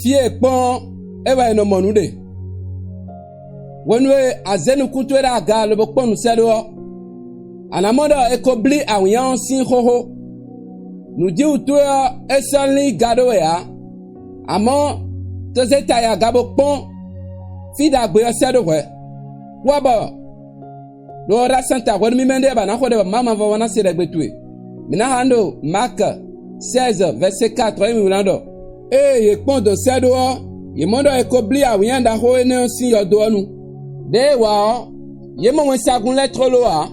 Fie pon ewa no monude. Wenwe azenu kutuera aga lobo ponu sedo. Anamodo ekobli awiyan sin hoho. Nous dit ou toi esanli gado ya. Amo tozeta ya gabo pon fida gbe sedo we. Wabo. Lo ra santa won mi mende ba na khode mama va wana sere gbetue. Mina hando Marc 16 verset 4 mi mulando. Ye pon do sedo ye mondo ekobli awiyan da ho ene sin yodo anu. De wa ye mo wen sagun letro lo a.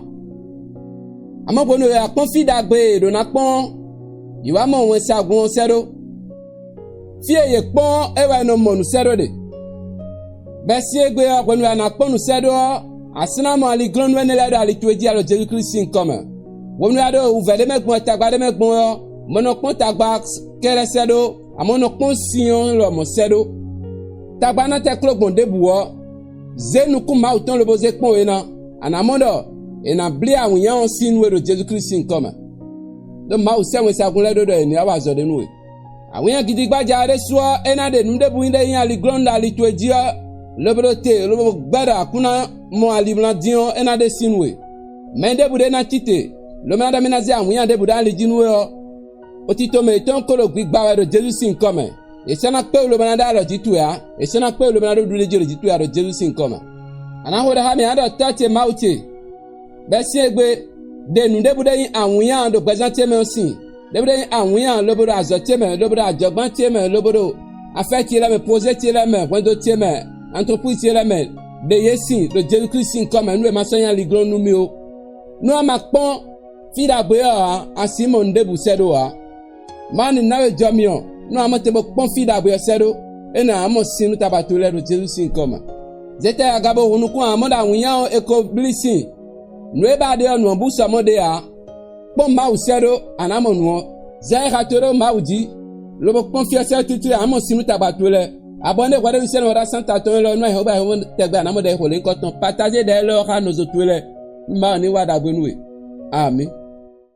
Amo bono ya pon fida gbe do na pon Iwa mo wen sagun sedo. Fie ye pon ewa no monu sedo de. Besi egbe kwenu ana ponu sedo asina mo ali glon wen le do ali tueji alo Jésus Christ in come. Wonu ado uvede megbon tagbade megbon yo. Mono pon tagba kere sedo, amono pon sion lo mo sedo. Tagba na te klogbon debuwo. Zenu ku ma uton lo boze pon ena. Anamondo ena bli awuyan sin we do Jésus Christ in come. Do ma use wen sagun le do ni awa zo de nu e awon gidigba jare so ena de nu de bu inde yin ali glonda ali toji lobrote lobo gbara kuna mo ali bladion ena de sinwe mende bu de na tite lo ma da menazi awon de bu da ali jinu o otito me ton ko lo gbigba wa do Jesus in come e sana pe lo ma da lo jitu ya e sana pe lo ma do du le jere jitu ya do Jesus in come ana ho da ha me ada tache mauche be si egbe de nu debu de awuyan do gbezan me osin debu de awuyan lobodo azote me lobodo ajogban tie me lobodo afeti la me poser tie la me wendo tie me entreprise tie la me de yesin do Jésus Christ comme nous e masoyan ligron nu mi o nu amakpon fida gbe a Simon debu sedo a mani nawe jomion nu amote bo pon fida gbe sedo ena amo sinu tabatule do Jésus comme zeta agabo hunuku amoda awuyan eko blessing Nwe ba de onu bu so mode a pon ma usero anamo nu zai hatoro ma uji lo bo pon fi ese tutu amo sinu tabatule abonde kwade nse no ra santa ton lo no e ho ba ho tegba anamo de ho le nkoton partager de lo ha no zo tule ma ni wa da gbenu e amen.